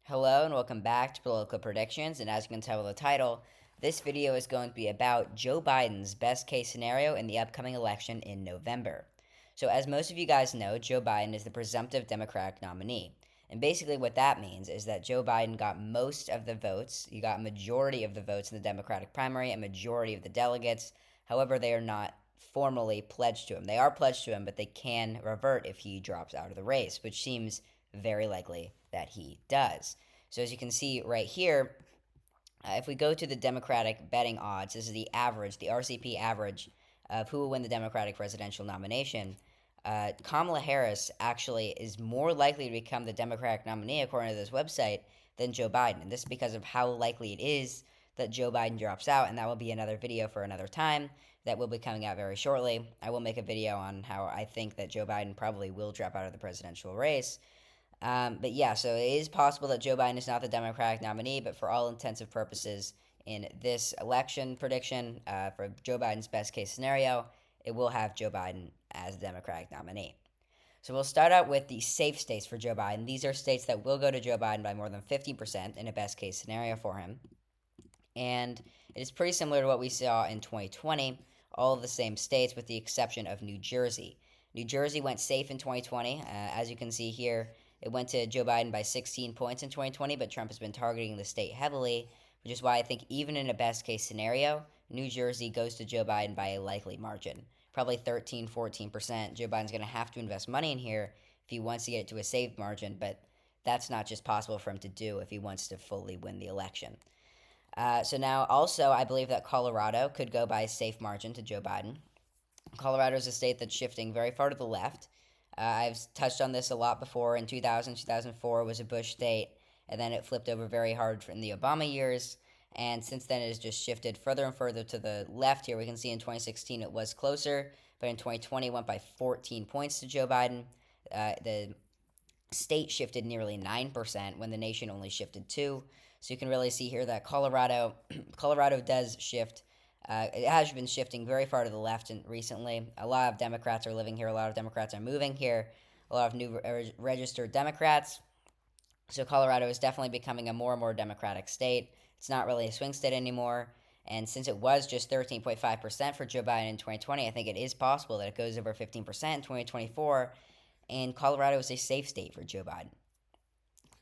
Hello and welcome back to Political Predictions, and as you can tell by the title, this video is going to be about Joe Biden's best case scenario in the upcoming election in November. So as most of you guys know, Joe Biden is the presumptive Democratic nominee. And basically what that means is that Joe Biden got most of the votes. He got a majority of the votes in the Democratic primary, a majority of the delegates. However, they are not formally pledged to him. They are pledged to him, but they can revert if he drops out of the race, which seems very likely that he does. So as you can see right here, if we go to the Democratic betting odds, this is the average, the RCP average of who will win the Democratic presidential nomination. Kamala Harris actually is more likely to become the Democratic nominee, according to this website, than Joe Biden. And this is because of how likely it is that Joe Biden drops out, and that will be another video for another time that will be coming out very shortly. I will make a video on how I think that Joe Biden probably will drop out of the presidential race. But yeah, so it is possible that Joe Biden is not the Democratic nominee, but for all intensive purposes, in this election prediction for Joe Biden's best case scenario, it will have Joe Biden as the Democratic nominee. So we'll start out with the safe states for Joe Biden. These are states that will go to Joe Biden by more than 50% in a best case scenario for him. And it is pretty similar to what we saw in 2020, all of the same states with the exception of New Jersey. New Jersey went safe in 2020. As you can see here, it went to Joe Biden by 16 points in 2020, but Trump has been targeting the state heavily, which is why I think even in a best case scenario, New Jersey goes to Joe Biden by a likely margin. Probably 13, 14%. Joe Biden's going to have to invest money in here if he wants to get it to a safe margin, but that's not just possible for him to do if he wants to fully win the election. So now, also, I believe that Colorado could go by a safe margin to Joe Biden. Colorado is a state that's shifting very far to the left. I've touched on this a lot before. In 2000, 2004 was a Bush state, and then it flipped over very hard in the Obama years. And since then, it has just shifted further and further to the left here. We can see in 2016 it was closer, but in 2020 it went by 14 points to Joe Biden. The state shifted nearly 9% when the nation only shifted 2. So you can really see here that Colorado does shift. It has been shifting very far to the left recently. A lot of Democrats are living here. A lot of Democrats are moving here. A lot of new registered Democrats. So Colorado is definitely becoming a more and more Democratic state. It's not really a swing state anymore. And since it was just 13.5% for Joe Biden in 2020, I think it is possible that it goes over 15% in 2024. And Colorado is a safe state for Joe Biden.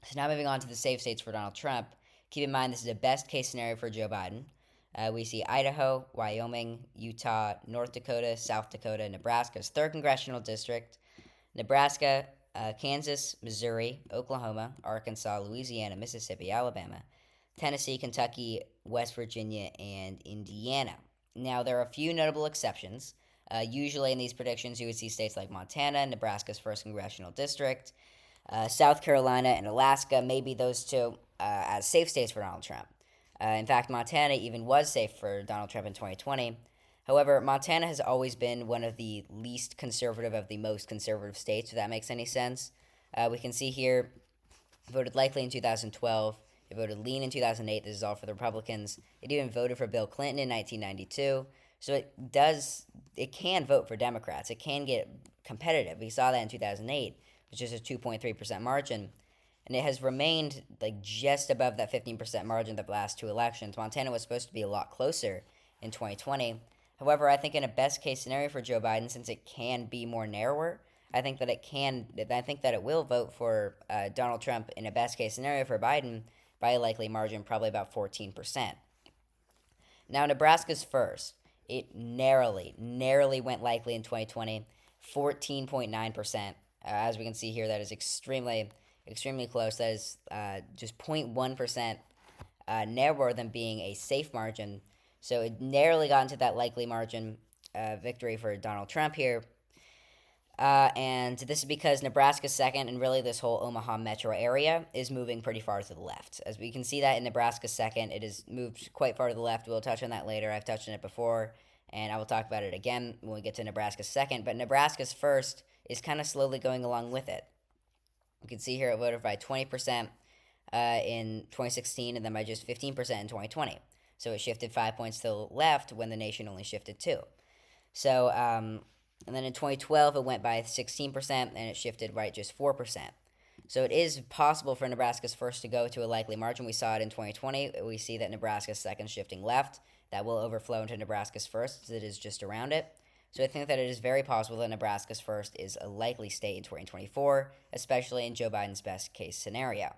So now moving on to the safe states for Donald Trump. Keep in mind this is a best case scenario for Joe Biden. We see Idaho, Wyoming, Utah, North Dakota, South Dakota, Nebraska's 3rd congressional district, Nebraska, Kansas, Missouri, Oklahoma, Arkansas, Louisiana, Mississippi, Alabama, Tennessee, Kentucky, West Virginia, and Indiana. Now, there are a few notable exceptions. Usually in these predictions, you would see states like Montana, Nebraska's 1st congressional district, South Carolina, and Alaska, maybe those two as safe states for Donald Trump. In fact, Montana even was safe for Donald Trump in 2020. However, Montana has always been one of the least conservative of the most conservative states, if that makes any sense. We can see here, voted likely in 2012. It voted lean in 2008. This is all for the Republicans. It even voted for Bill Clinton in 1992. So it can vote for Democrats. It can get competitive. We saw that in 2008, which is a 2.3% margin. And it has remained like just above that 15% margin the last 2 elections. Montana was supposed to be a lot closer in 2020. However, I think in a best case scenario for Joe Biden, since it can be more narrower, I think that it will vote for Donald Trump in a best case scenario for Biden by a likely margin, probably about 14%. Now, Nebraska's first. It narrowly went likely in 2020, 14.9%. As we can see here, that is extremely close. That is just 0.1% narrower than being a safe margin. So it narrowly got into that likely margin victory for Donald Trump here. And this is because Nebraska's second, and really this whole Omaha metro area, is moving pretty far to the left. As we can see that in Nebraska's second, it has moved quite far to the left. We'll touch on that later. I've touched on it before, and I will talk about it again when we get to Nebraska's second. But Nebraska's first is kind of slowly going along with it. You can see here it voted by 20% in 2016 and then by just 15% in 2020. So it shifted 5 points to the left when the nation only shifted 2. So, and then in 2012 it went by 16% and it shifted right just 4%. So it is possible for Nebraska's first to go to a likely margin. We saw it in 2020. We see that Nebraska's second shifting left. That will overflow into Nebraska's first, as it is just around it. So I think that it is very possible that Nebraska's first is a likely state in 2024, especially in Joe Biden's best case scenario.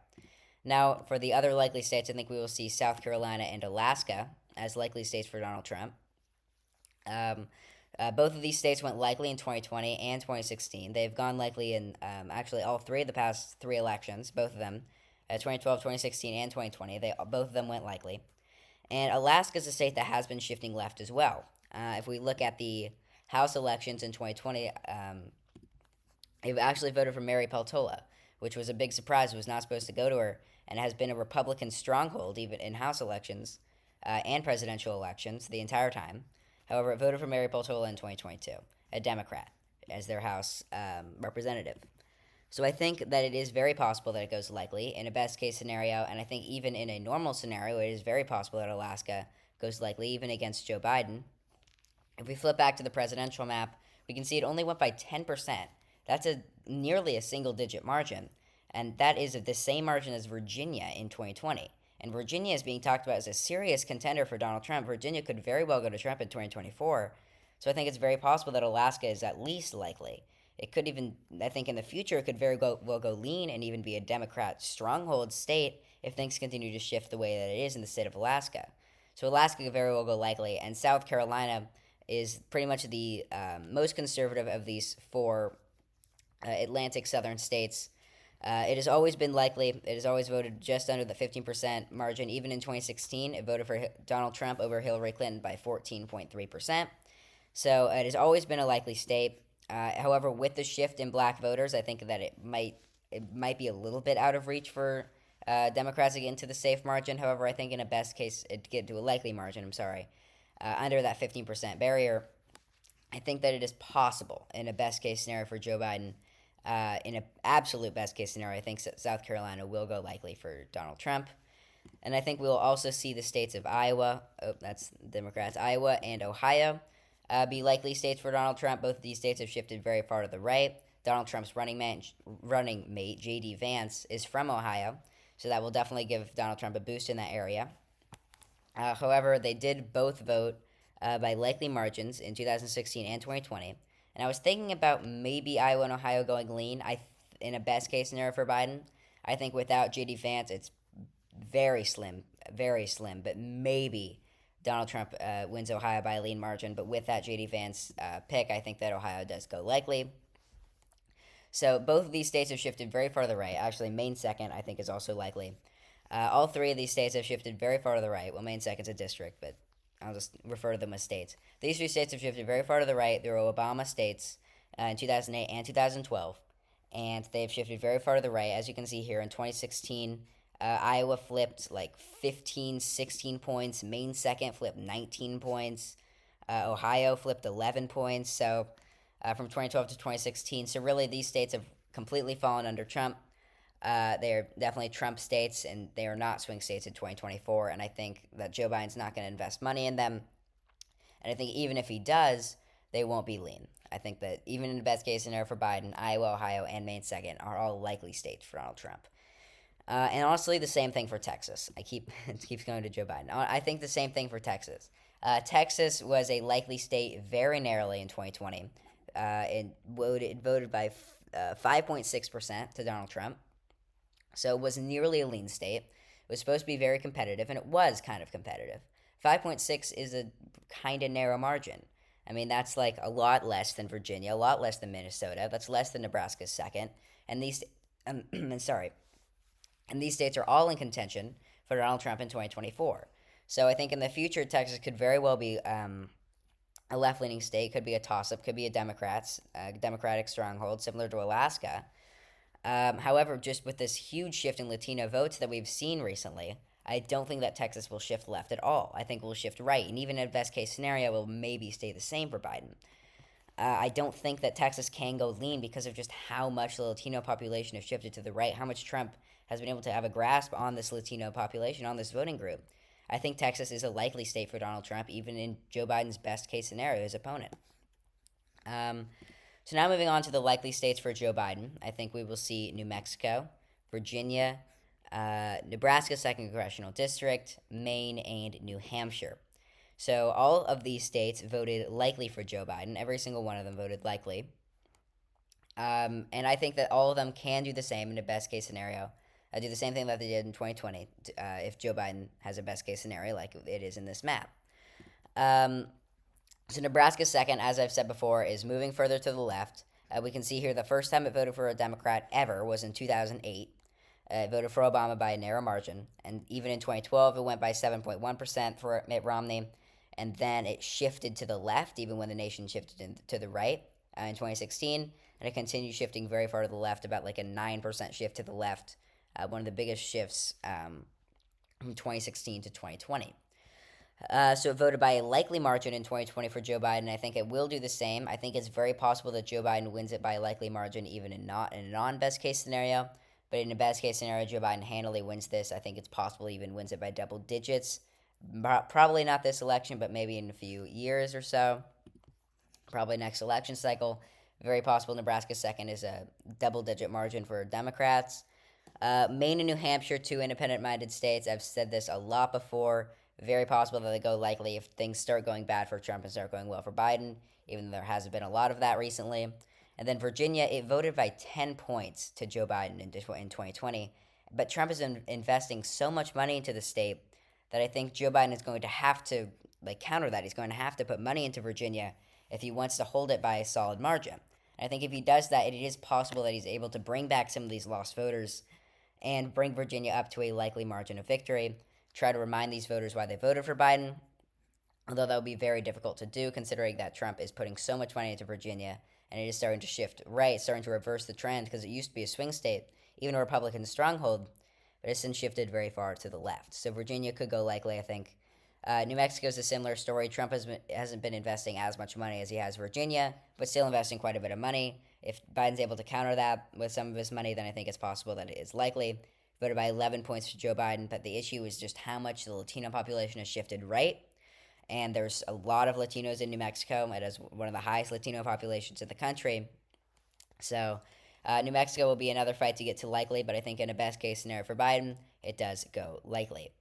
Now, for the other likely states, I think we will see South Carolina and Alaska as likely states for Donald Trump. Both of these states went likely in 2020 and 2016. They've gone likely in actually all three of the past three elections, both of them, 2012, 2016, and 2020. Both of them went likely. And Alaska is a state that has been shifting left as well. If we look at the House elections in 2020, it actually voted for Mary Peltola, which was a big surprise. It was not supposed to go to her, and has been a Republican stronghold even in House elections and presidential elections the entire time. However, it voted for Mary Peltola in 2022, a Democrat, as their House representative. So I think that it is very possible that it goes likely in a best case scenario, and I think even in a normal scenario, it is very possible that Alaska goes likely, even against Joe Biden. If we flip back to the presidential map, we can see it only went by 10%. That's nearly a single-digit margin, and that is the same margin as Virginia in 2020. And Virginia is being talked about as a serious contender for Donald Trump. Virginia could very well go to Trump in 2024, so I think it's very possible that Alaska is at least likely. It could even, I think in the future, it could very well go lean and even be a Democrat stronghold state if things continue to shift the way that it is in the state of Alaska. So Alaska could very well go likely, and South Carolina is pretty much the most conservative of these four Atlantic southern states. It has always been likely. It has always voted just under the 15% margin. Even in 2016, it voted for Donald Trump over Hillary Clinton by 14.3%. So it has always been a likely state. However, with the shift in black voters, I think that it might be a little bit out of reach for Democrats to get into the safe margin. However, I think in a best case, it get to a likely margin. Under that 15% barrier. I think that it is possible in a best case scenario for Joe Biden. In an absolute best case scenario, I think South Carolina will go likely for Donald Trump. And I think we'll also see the states of Iowa, that's Democrats, Iowa and Ohio, be likely states for Donald Trump. Both of these states have shifted very far to the right. Donald Trump's running mate, J.D. Vance, is from Ohio, so that will definitely give Donald Trump a boost in that area. However, they did both vote by likely margins in 2016 and 2020. And I was thinking about maybe Iowa and Ohio going lean in a best case scenario for Biden. I think without J.D. Vance, it's very slim, but maybe Donald Trump wins Ohio by a lean margin. But with that J.D. Vance pick, I think that Ohio does go likely. So both of these states have shifted very far to the right. Actually, Maine second, I think, is also likely. All three of these states have shifted very far to the right. Well, Maine second's a district, but I'll just refer to them as states. These three states have shifted very far to the right. They were Obama states in 2008 and 2012, and they've shifted very far to the right. As you can see here, in 2016, Iowa flipped like 15, 16 points. Maine second flipped 19 points. Ohio flipped 11 points. So from 2012 to 2016. So really, these states have completely fallen under Trump. They are definitely Trump states, and they are not swing states in 2024. And I think that Joe Biden's not going to invest money in them. And I think even if he does, they won't be lean. I think that even in the best case scenario for Biden, Iowa, Ohio, and Maine second are all likely states for Donald Trump. And honestly, the same thing for Texas. It keeps going to Joe Biden. I think the same thing for Texas. Texas was a likely state very narrowly in 2020. It voted by 5.6% to Donald Trump. So it was nearly a lean state. It was supposed to be very competitive, and it was kind of competitive. 5.6 is a kind of narrow margin. I mean, that's like a lot less than Virginia, a lot less than Minnesota. That's less than Nebraska's second. And these, and these states are all in contention for Donald Trump in 2024. So I think in the future, Texas could very well be a left-leaning state, could be a toss-up, could be a Democratic stronghold, similar to Alaska. However, just with this huge shift in Latino votes that we've seen recently, I don't think that Texas will shift left at all. I think it will shift right, and even in a best-case scenario, it will maybe stay the same for Biden. I don't think that Texas can go lean because of just how much the Latino population has shifted to the right, how much Trump has been able to have a grasp on this Latino population, on this voting group. I think Texas is a likely state for Donald Trump, even in Joe Biden's best-case scenario, his opponent. So now moving on to the likely states for Joe Biden, I think we will see New Mexico, Virginia, Nebraska 2nd Congressional District, Maine, and New Hampshire. So all of these states voted likely for Joe Biden. Every single one of them voted likely. And I think that all of them can do the same in a best case scenario. Do the same thing that they did in 2020 if Joe Biden has a best case scenario like it is in this map. Um, so Nebraska 2nd, as I've said before, is moving further to the left. We can see here the first time it voted for a Democrat ever was in 2008. It voted for Obama by a narrow margin. And even in 2012, it went by 7.1% for Mitt Romney. And then it shifted to the left, even when the nation shifted to the right in 2016. And it continued shifting very far to the left, about like a 9% shift to the left. One of the biggest shifts from 2016 to 2020. So it voted by a likely margin in 2020 for Joe Biden. I think it will do the same. I think it's very possible that Joe Biden wins it by a likely margin, even in a non-best case scenario. But in a best case scenario, Joe Biden handily wins this. I think it's possible he even wins it by double digits. Probably not this election, but maybe in a few years or so. Probably next election cycle. Very possible Nebraska 2nd is a double-digit margin for Democrats. Maine and New Hampshire, 2 independent-minded states. I've said this a lot before. Very possible that they go likely if things start going bad for Trump and start going well for Biden, even though there hasn't been a lot of that recently. And then Virginia, it voted by 10 points to Joe Biden in 2020. But Trump has been investing so much money into the state that I think Joe Biden is going to have to counter that. He's going to have to put money into Virginia if he wants to hold it by a solid margin. And I think if he does that, it is possible that he's able to bring back some of these lost voters and bring Virginia up to a likely margin of victory. Try to remind these voters why they voted for Biden, although that would be very difficult to do considering that Trump is putting so much money into Virginia and it is starting to shift right, starting to reverse the trend because it used to be a swing state, even a Republican stronghold, but it's since shifted very far to the left. So Virginia could go likely, I think. New Mexico is a similar story. Trump hasn't been investing as much money as he has Virginia, but still investing quite a bit of money. If Biden's able to counter that with some of his money, then I think it's possible that it is likely. Voted by 11 points for Joe Biden, but the issue is just how much the Latino population has shifted right. And there's a lot of Latinos in New Mexico. It has one of the highest Latino populations in the country. So New Mexico will be another fight to get to likely, but I think in a best case scenario for Biden, it does go likely.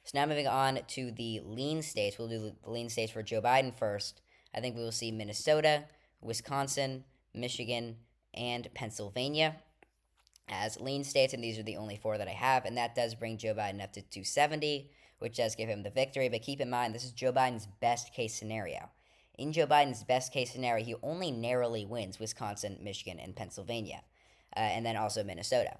So now moving on to the lean states. We'll do the lean states for Joe Biden first. I think we will see Minnesota, Wisconsin, Michigan, and Pennsylvania as lean states, and these are the only 4 that I have, and that does bring Joe Biden up to 270, which does give him the victory. But keep in mind, this is Joe Biden's best case scenario. In Joe Biden's best case scenario, he only narrowly wins Wisconsin, Michigan, and Pennsylvania, and then also Minnesota.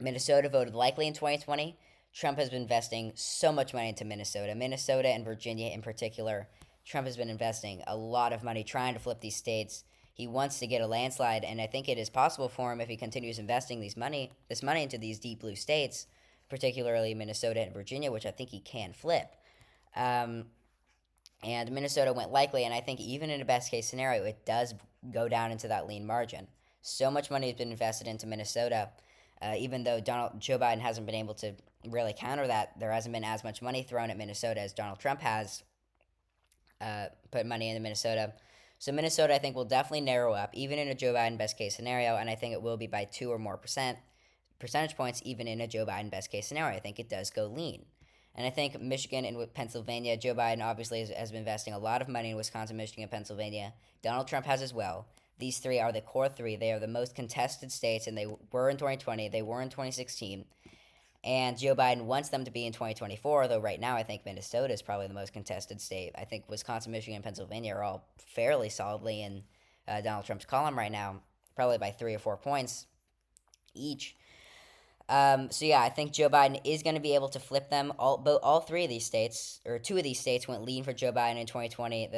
Minnesota voted likely in 2020. Trump has been investing so much money into Minnesota and Virginia in particular. Trump has been investing a lot of money trying to flip these states. He wants to get a landslide, and I think it is possible for him if he continues investing this money into these deep blue states, particularly Minnesota and Virginia, which I think he can flip. And Minnesota went likely, and I think even in a best case scenario, it does go down into that lean margin. So much money has been invested into Minnesota, even though Joe Biden hasn't been able to really counter that. There hasn't been as much money thrown at Minnesota as Donald Trump has put money into Minnesota. So Minnesota, I think, will definitely narrow up, even in a Joe Biden best case scenario, and I think it will be by 2 or more percentage points, even in a Joe Biden best case scenario. I think it does go lean. And I think Michigan and Pennsylvania, Joe Biden obviously has been investing a lot of money in Wisconsin, Michigan, and Pennsylvania. Donald Trump has as well. These 3 are the core 3. They are the most contested states, and they were in 2020. They were in 2016. And Joe Biden wants them to be in 2024, though right now I think Minnesota is probably the most contested state. I think Wisconsin, Michigan, and Pennsylvania are all fairly solidly in Donald Trump's column right now, probably by 3 or 4 points each. So yeah, I think Joe Biden is going to be able to flip them. All 3 of these states, or 2 of these states, went lean for Joe Biden in 2020.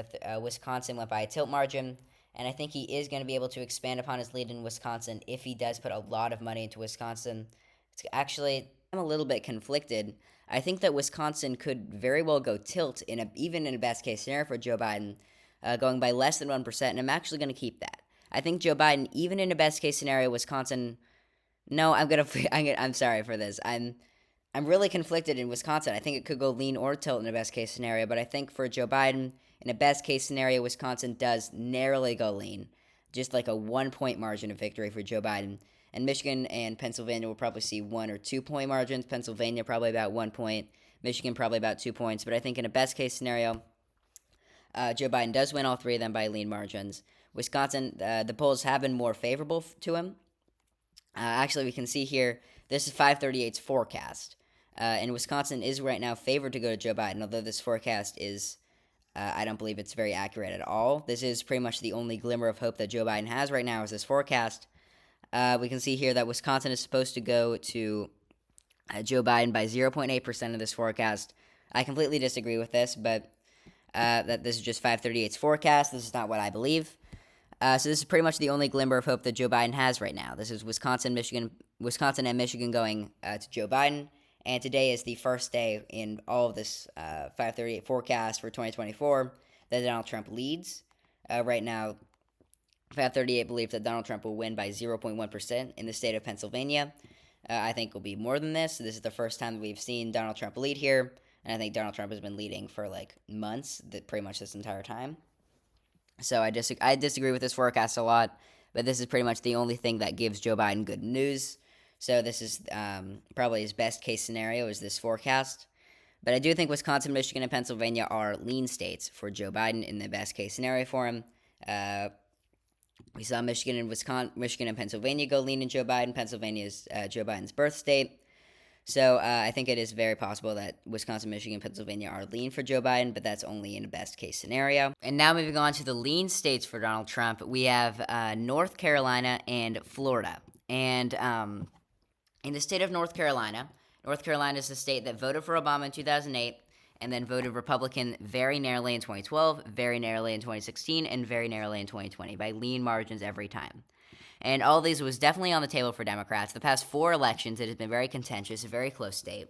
Wisconsin went by a tilt margin, and I think he is going to be able to expand upon his lead in Wisconsin if he does put a lot of money into Wisconsin. It's actually, I'm a little bit conflicted. I think that Wisconsin could very well go tilt even in a best case scenario for Joe Biden, going by less than 1%, and I'm actually going to keep that. I think Joe Biden, even in a best case scenario, Wisconsin. No, I'm sorry for this. I'm really conflicted in Wisconsin. I think it could go lean or tilt in a best case scenario, but I think for Joe Biden, in a best case scenario, Wisconsin does narrowly go lean, just like a 1 point margin of victory for Joe Biden. And Michigan and Pennsylvania will probably see 1 or 2 point margins. Pennsylvania probably about 1 point. Michigan probably about 2 points. But I think in a best case scenario, Joe Biden does win all three of them by lean margins. Wisconsin, the polls have been more favorable to him. Actually, we can see here, this is 538's forecast. And Wisconsin is right now favored to go to Joe Biden, although this forecast is, I don't believe it's very accurate at all. This is pretty much the only glimmer of hope that Joe Biden has right now is this forecast. We can see here that Wisconsin is supposed to go to Joe Biden by 0.8% of this forecast. I completely disagree with this, but that this is just 538's forecast. This is not what I believe. So this is pretty much the only glimmer of hope that Joe Biden has right now. This is Wisconsin and Michigan going to Joe Biden. And today is the first day in all of this 538 forecast for 2024 that Donald Trump leads. Right now, 538 believes that Donald Trump will win by 0.1% in the state of Pennsylvania. I think it will be more than this. This is the first time that we've seen Donald Trump lead here. And I think Donald Trump has been leading for like months, pretty much this entire time. So I disagree with this forecast a lot, but this is pretty much the only thing that gives Joe Biden good news. So this is probably his best case scenario is this forecast. But I do think Wisconsin, Michigan, and Pennsylvania are lean states for Joe Biden in the best case scenario for him. We saw Michigan and Pennsylvania go lean in Joe Biden. Pennsylvania is Joe Biden's birth state. So I think it is very possible that Wisconsin, Michigan, and Pennsylvania are lean for Joe Biden, but that's only in a best case scenario. And now moving on to the lean states for Donald Trump, we have North Carolina and Florida. And in the state of North Carolina is the state that voted for Obama in 2008 and then voted Republican very narrowly in 2012, very narrowly in 2016, and very narrowly in 2020 by lean margins every time. And all of these was definitely on the table for Democrats. The past 4 elections, it has been very contentious, a very close state.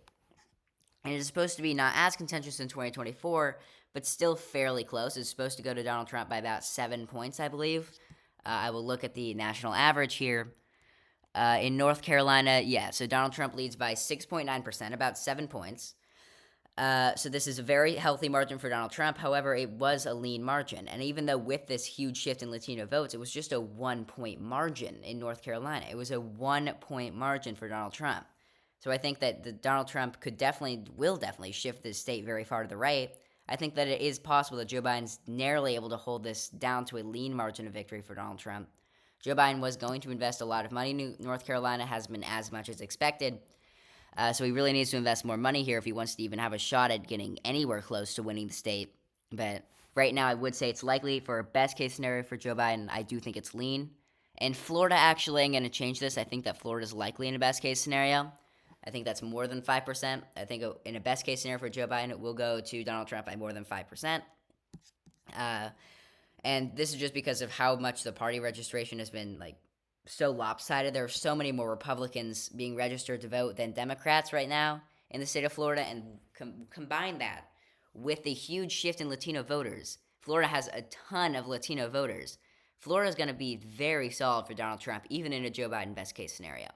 And it is supposed to be not as contentious in 2024, but still fairly close. It's supposed to go to Donald Trump by about 7 points, I believe. I will look at the national average here. In North Carolina, so Donald Trump leads by 6.9%, about 7 points. So this is a very healthy margin for Donald Trump. However, it was a lean margin. And even though with this huge shift in Latino votes, it was just a 1-point margin in North Carolina. It was a 1-point margin for Donald Trump. So I think that Donald Trump will definitely shift this state very far to the right. I think that it is possible that Joe Biden's narrowly able to hold this down to a lean margin of victory for Donald Trump. Joe Biden was going to invest a lot of money in North Carolina, hasn't been as much as expected. So he really needs to invest more money here if he wants to even have a shot at getting anywhere close to winning the state. But right now, I would say it's likely for a best case scenario for Joe Biden. I do think it's lean. And Florida, actually, I'm going to change this. I think that Florida is likely in a best case scenario. I think that's more than 5%. I think in a best case scenario for Joe Biden, it will go to Donald Trump by more than 5%. And this is just because of how much the party registration has been so lopsided. There are so many more Republicans being registered to vote than Democrats right now in the state of Florida, and combine that with the huge shift in Latino voters. Florida has a ton of Latino voters. Florida is going to be very solid for Donald Trump, even in a Joe Biden best case scenario.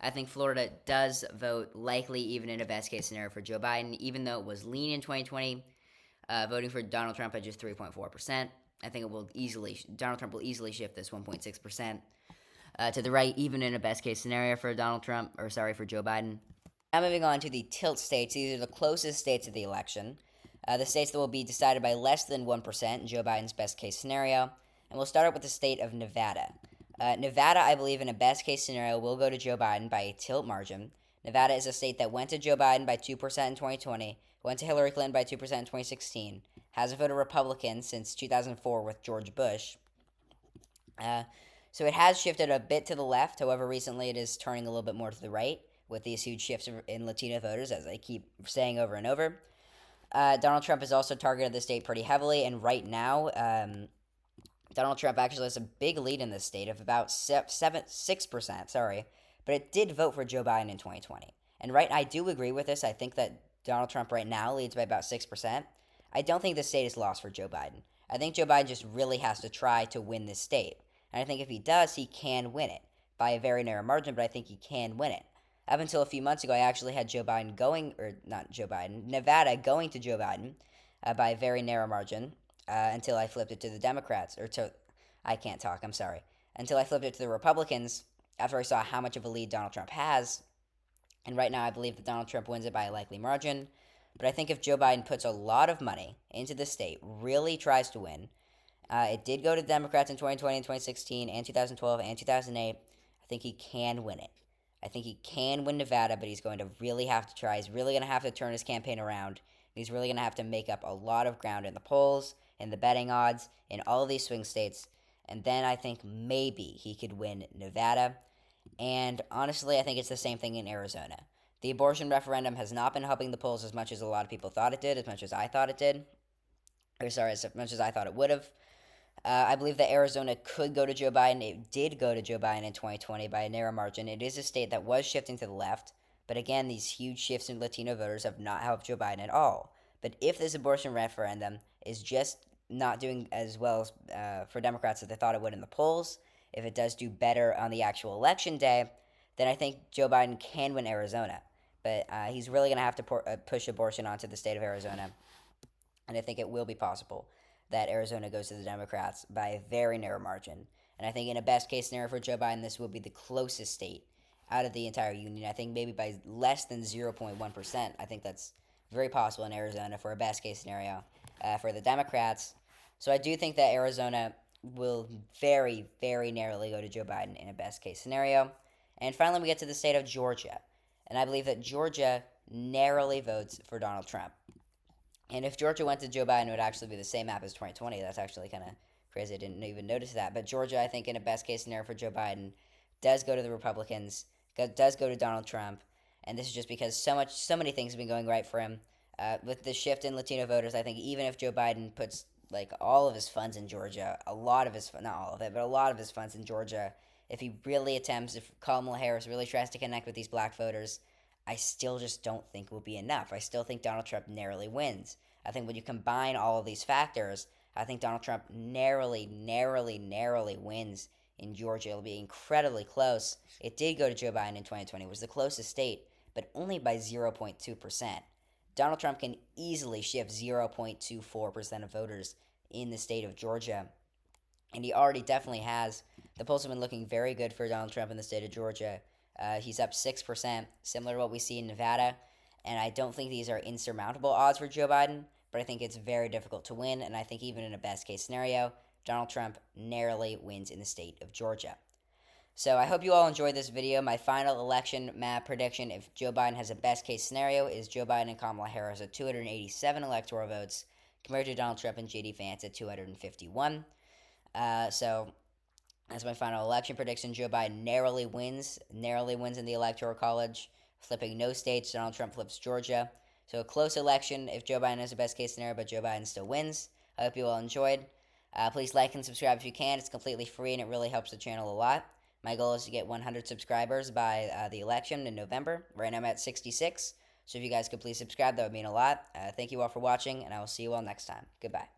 I think Florida does vote likely even in a best case scenario for Joe Biden, even though it was lean in 2020, voting for Donald Trump at just 3.4%. I think Donald Trump will easily shift this 1.6%. To the right, even in a best case scenario for Joe Biden. Now moving on to the tilt states. These are the closest states of the election. The states that will be decided by less than 1% in Joe Biden's best case scenario. And we'll start out with the state of Nevada. Nevada, I believe, in a best case scenario, will go to Joe Biden by a tilt margin. Nevada is a state that went to Joe Biden by 2% in 2020, went to Hillary Clinton by 2% in 2016, hasn't voted Republican since 2004 with George Bush. So it has shifted a bit to the left. However, recently it is turning a little bit more to the right with these huge shifts in Latino voters, as I keep saying over and over. Donald Trump has also targeted the state pretty heavily, and right now, Donald Trump actually has a big lead in this state of about 6%, but it did vote for Joe Biden in 2020. And I do agree with this. I think that Donald Trump right now leads by about 6%. I don't think the state is lost for Joe Biden. I think Joe Biden just really has to try to win this state. And I think if he does, he can win it by a very narrow margin, but I think he can win it. Up until a few months ago, I actually had Nevada going to Joe Biden by a very narrow margin until I flipped it to the Democrats, until I flipped it to the Republicans after I saw how much of a lead Donald Trump has. And right now, I believe that Donald Trump wins it by a likely margin. But I think if Joe Biden puts a lot of money into the state, really tries to win, it did go to the Democrats in 2020 and 2016 and 2012 and 2008. I think he can win it. I think he can win Nevada, but he's going to really have to try. He's really going to have to turn his campaign around. He's really going to have to make up a lot of ground in the polls, in the betting odds, in all of these swing states. And then I think maybe he could win Nevada. And honestly, I think it's the same thing in Arizona. The abortion referendum has not been helping the polls as much as a lot of people thought it did, as much as I thought it did. Or sorry, as much as I thought it would have. I believe that Arizona could go to Joe Biden. It did go to Joe Biden in 2020 by a narrow margin. It is a state that was shifting to the left. But again, these huge shifts in Latino voters have not helped Joe Biden at all. But if this abortion referendum is just not doing as well for Democrats as they thought it would in the polls, if it does do better on the actual election day, then I think Joe Biden can win Arizona. But he's really going to have to push abortion onto the state of Arizona. And I think it will be possible that Arizona goes to the Democrats by a very narrow margin. And I think in a best case scenario for Joe Biden, this will be the closest state out of the entire union. I think maybe by less than 0.1%. I think that's very possible in Arizona for a best case scenario for the Democrats. So I do think that Arizona will very, very narrowly go to Joe Biden in a best case scenario. And finally, we get to the state of Georgia. And I believe that Georgia narrowly votes for Donald Trump. And if Georgia went to Joe Biden, it would actually be the same map as 2020. That's actually kind of crazy. I didn't even notice that. But Georgia, I think, in a best case scenario for Joe Biden, does go to the Republicans, does go to Donald Trump. And this is just because so many things have been going right for him. With the shift in Latino voters, I think even if Joe Biden puts like all of his funds in Georgia, a lot of his, not all of it, but a lot of his funds in Georgia, if he really attempts, if Kamala Harris really tries to connect with these black voters, I still just don't think will be enough. I still think Donald Trump narrowly wins. I think when you combine all of these factors, I think Donald Trump narrowly wins in Georgia. It'll be incredibly close. It did go to Joe Biden in 2020. It was the closest state, but only by 0.2%. Donald Trump can easily shift 0.24% of voters in the state of Georgia. And he already definitely has. The polls have been looking very good for Donald Trump in the state of Georgia. He's up 6%, similar to what we see in Nevada. And I don't think these are insurmountable odds for Joe Biden, but I think it's very difficult to win. And I think even in a best case scenario, Donald Trump narrowly wins in the state of Georgia. So I hope you all enjoyed this video. My final election map prediction, if Joe Biden has a best case scenario, is Joe Biden and Kamala Harris at 287 electoral votes compared to Donald Trump and JD Vance at 251. So that's my final election prediction. Joe Biden narrowly wins in the Electoral College, flipping no states. Donald Trump flips Georgia. So a close election if Joe Biden has a best case scenario, but Joe Biden still wins. I hope you all enjoyed. Please like and subscribe if you can. It's completely free and it really helps the channel a lot. My goal is to get 100 subscribers by the election in November. Right now I'm at 66. So if you guys could please subscribe, that would mean a lot. Thank you all for watching, and I will see you all next time. Goodbye.